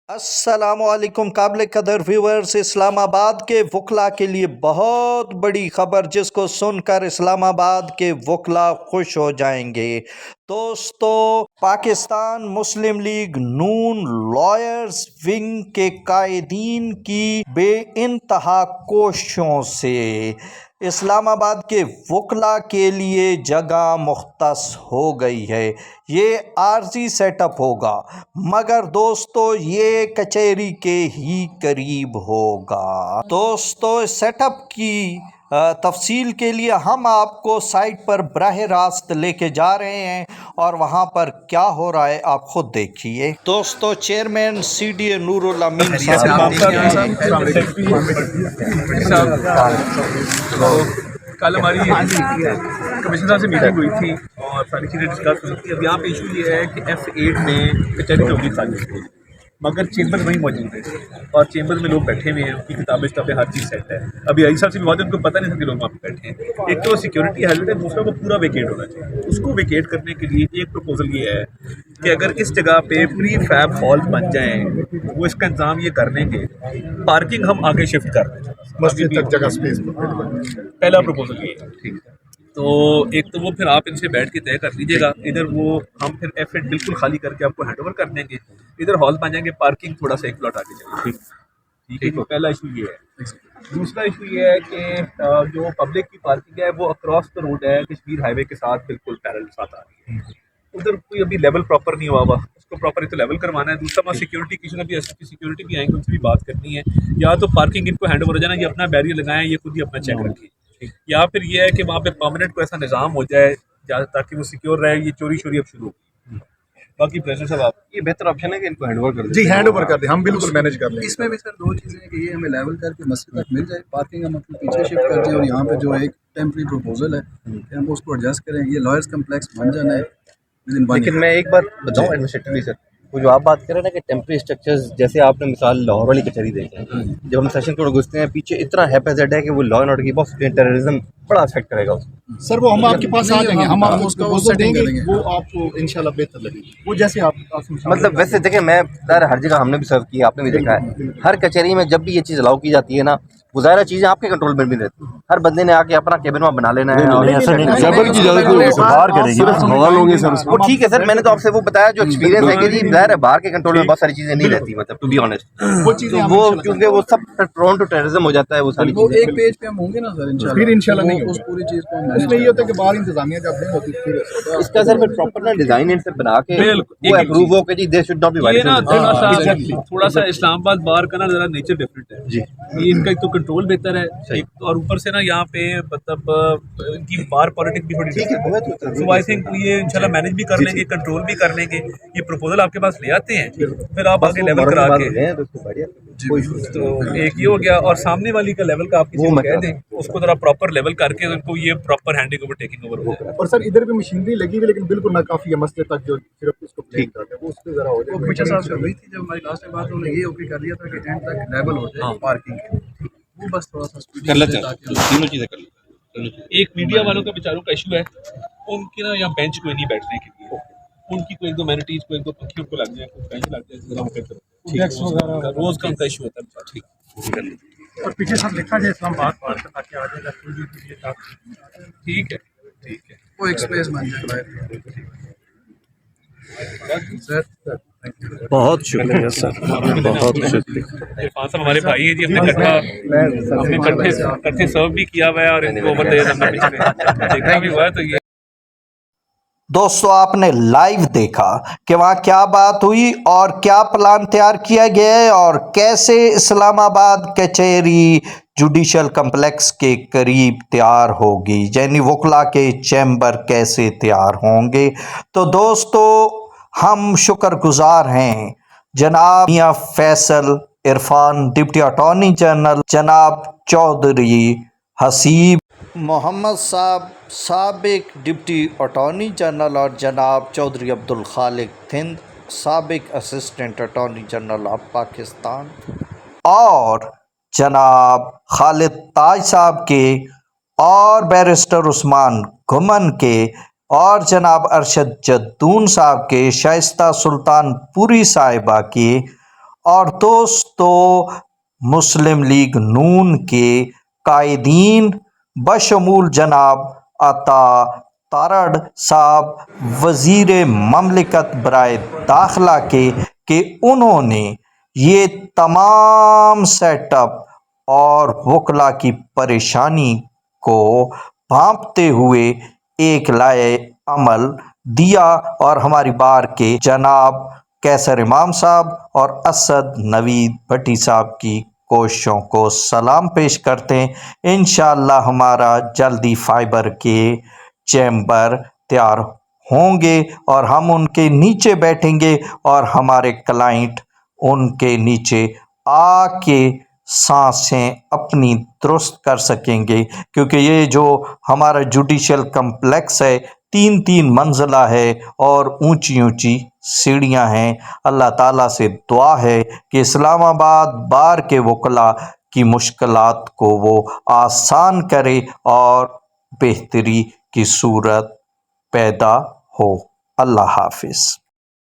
अस्सलामुअलैकुम काबिल कदर व्यूअर्स। इस्लामाबाद के वकला के लिए बहुत बड़ी खबर जिसको सुनकर इस्लामाबाद के वकला खुश हो जाएंगे। दोस्तों, पाकिस्तान मुस्लिम लीग नून लॉयर्स विंग के कायदीन की बेइंतहा कोशिशों से इस्लामाबाद के वकला के लिए जगह मुख्तस हो गई है। ये आर्जी सेटअप होगा, मगर दोस्तों ये कचहरी के ही करीब होगा। दोस्तों, सेटअप की तफसील के लिए हम आपको साइट पर बराह रास्त लेके जा रहे हैं और वहाँ पर क्या हो रहा है आप खुद देखिए। दोस्तों, चेयरमैन CDA नूरुल अमीन साहब कल हमारी कमिश्नर साहब से मीटिंग हुई थी और सारी चीज़ें डिस्कस हुई थी। अब यहाँ पे इशू ये है कि F8 में कचहरी चौकी खाली है, मगर चेंबर वहीं मौजूद है और चेंबर में लोग बैठे हुए हैं, उनकी किताबें हर चीज़ सेट है। अभी आई साहब से भी बात है, उनको पता नहीं था कि लोग वहाँ पे बैठे हैं। एक तो सिक्योरिटी हेल्ड है, दूसरा वो पूरा वेकेट होना चाहिए। उसको वेकेट करने के लिए एक प्रपोजल ये है कि अगर इस जगह पे प्री फैब हॉल बन जाए, वो इसका इंतजाम ये कर लेंगे, पार्किंग हम आगे शिफ्ट कर दें मस्जिद तक जगह स्पेस। पहला प्रपोजल ये है, ठीक है। तो एक तो वो फिर आप इनसे बैठ के तय कर लीजिएगा, इधर वो हम फिर F8 बिल्कुल खाली करके आपको हैंड ओवर कर देंगे, इधर हॉल बन जाएंगे, पार्किंग थोड़ा सा एक प्लॉट आगे चलेगी। ठीक है, तो पहला इशू ये है। दूसरा इशू ये है कि जो पब्लिक की पार्किंग है वो अक्रॉस द रोड है, कश्मीर हाईवे के साथ बिल्कुल पैरेलल साथ आ रही है। उधर कोई अभी लेवल प्रॉपर नहीं हुआ हुआ, उसको प्रॉपर तो लेवल करवाना है। दूसरा वहाँ सिक्योरिटी किसी ना भी एसपी सिक्योरिटी भी आएंगे, उनसे भी बात करनी है। या तो पार्किंग इनको हैंड ओवर हो जाना, ये अपना बैरियर लगाएं, ये खुद ही अपना चेक रखें, या फिर ये है कि वहाँ पे परमानेंट को ऐसा निज़ाम हो जाए ताकि वो सिक्योर रहे। ये चोरी शोरी अब शुरू होगी। बाकी प्रेसिडेंट साहब, आप ये बेहतर ऑप्शन है कि इनको हैंड ओवर कर दें। जी, हैंड ओवर कर दें, हम बिल्कुल मैनेज कर लेंगे। इसमें भी सर दो चीज़ें हैं कि ये हमें लेवल करके मस्जिद तक मिल जाए, पार्किंग हम अपने पीछे शिफ्ट कर दें, और यहाँ पे जो एक टेम्परेरी प्रपोजल है कि हम उसको एडजस्ट करें। ये लॉयर्स कम्प्लेक्स बन जाना है। लेकिन मैं एक बात बताऊं एडमिनिस्ट्रेटिवली सर, वो जो आप बात कर रहे हैं ना कि टेम्परेरी स्ट्रक्चर्स, जैसे आपने मिसाल लाहौर वाली कचहरी देखी है, जब हम सेशन कोर्ट घुसते हैं पीछे इतना हैपेजेड है कि वो लॉ एंड ऑर्डर की बहुत टेररिज्म बड़ा अफेक्ट करेगा उसको। सर वो हम आपके पास आ जाएंगे, हम आपको उसका प्रपोजल सेटिंग देंगे, करेंगे। वो आपको इंशाल्लाह बेहतर लगेगी। वो जैसे आप मतलब वैसे देखें, मैं सर हर जगह हमने भी सर्व किया, आपने भी देखा है, हर कचहरी में जब भी ये चीज़ अलाउ की जाती है ना, वो ज़ाहिर चीज़ें आपके कंट्रोल में भी रहती है। हर बंदे ने आके अपना केबिन में बना लेना है और ऐसा नहीं जबर की इजाजत बाहर करेंगे, सवाल होंगे सर। वो ठीक है सर, मैंने तो आपसे वो बताया जो एक्सपीरियंस है कि जी ज़ाहिर है बाहर के कंट्रोल में बहुत सारी चीज़ें नहीं रहती, मतलब टू बी ऑनेस्ट। वो चीज़ें तो वो क्योंकि वो सब प्रोन टू टेररिज्म हो जाता है, वो सारी वो चीज़ें। एक पेज पे हम होंगे ना सर इंशाल्लाह, फिर इंशाल्लाह नहीं उस होगा। पूरी चीज़ को हम इसमें ये होता है कि बाहर इंतजामिया जब नहीं होती फिर इसका सर फिर प्रॉपर ना डिजाइन इनसे बना के बिल्कुल, वो एक अप्रूव हो के जी दे शुड नॉट बी ये ना वायलेटेड। थोड़ा सा इस्लामाबाद बार का ना जरा नेचर डिफरेंट है जी। ये इनका एक तो कंट्रोल बेहतर है, एक तो, और ऊपर से ना यहाँ पे मतलब इनकी बार पॉलिटिक्स भी थोड़ी ठीक है, बहुत होता है। सो आई थिंक ये इंशाल्लाह मैनेज भी कर लेंगे, कंट्रोल भी कर लेंगे। ये प्रपोजल आपके पास ले आते हैं, फिर आप आगे लेवल करा के, तो एक ये हो गया। और सामने वाली का लेवल का आप किसी को कह दें, उसको जरा प्रॉपर लेवल करके उनको ये proper handing over taking over हो जाए। और सर इधर भी मशीनरी लगी हुई, लेकिन बिल्कुल ना काफी है मसले तक जो सिर्फ इसको प्लेन करते हैं, वो उस पे जरा हो वो जाए। कमिश्नर साहब से हुई थी जब हमारी लास्ट में बात, उन्होंने ये ओके कर दिया था कि एंड तक लेवल हो जाए पार्किंग के। वो बस थोड़ा सा स्पीड कर लेते हैं, तीनों चीज़ें कर लेते हैं। एक मीडिया वालों का बेचारों का इशू है, उनकी ना यहाँ बेंच कोई नहीं बैठने के लिए, उनकी कोई एक दो मैनिटीज को एक दो पक्षियों को लग जाए, कोई बेंच लग जाए, जरा वो करते हैं। रोज का उनका इशू होता है। ठीक, और पीछे सब लिखा है इस्लामाबाद पार्क ताकि आ जाएगा। ठीक है, ठीक है वो एक स्पेस बन जाए सर। बहुत शुक्रिया सर, बहुत शुक्रिया। इरफान साहब हमारे भाई हैं जी, हमने इकट्ठे सर्व भी किया हुआ है और इनको ओवर दे हमने पिछले देखा भी हुआ है। तो ये दोस्तों, आपने लाइव देखा कि वहाँ क्या बात हुई और क्या प्लान तैयार किया गया है और कैसे इस्लामाबाद कचहरी जुडिशल कम्प्लेक्स के करीब तैयार होगी, यानी वकला के चैम्बर कैसे तैयार होंगे। तो दोस्तों, हम शुक्रगुजार हैं जनाब Mian Faisal Irfan deputy attorney general, जनाब चौधरी हसीब मोहम्मद साहब साबिक डिप्टी अटॉर्नी जनरल, और जनाब चौधरी अब्दुल खालिक थिंद साबिक assistant attorney general of Pakistan, और जनाब खालिद ताज साहब के, और बैरिस्टर उस्मान घुमन के, और जनाब अरशद जद्दून साहब के, शाइस्ता सुल्तान पुरी साहिबा के, और दोस्तों मुस्लिम लीग नून के कायदीन बशमूल जनाब अता तारड़ साहब वज़ीर ममलिकत बराए दाखिला के उन्होंने ये तमाम सेटअप और वकला की परेशानी को भांपते हुए एक लाए अमल दिया और हमारी बार के जनाब कैसर इमाम साहब और असद नवीद भट्टी साहब की कोशिशों को सलाम पेश करते हैं। इंशाअल्लाह हमारा जल्दी फाइबर के चैम्बर तैयार होंगे और हम उनके नीचे बैठेंगे और हमारे क्लाइंट उनके नीचे आके सांसें अपनी दुरुस्त कर सकेंगे, क्योंकि ये जो हमारा जुडिशल कम्प्लेक्स है 3-3 मंजिला है और ऊंची ऊंची सीढ़ियां हैं। अल्लाह ताला से दुआ है कि इस्लामाबाद बार के वकला की मुश्किलात को वो आसान करे और बेहतरी की सूरत पैदा हो। अल्लाह हाफिज़।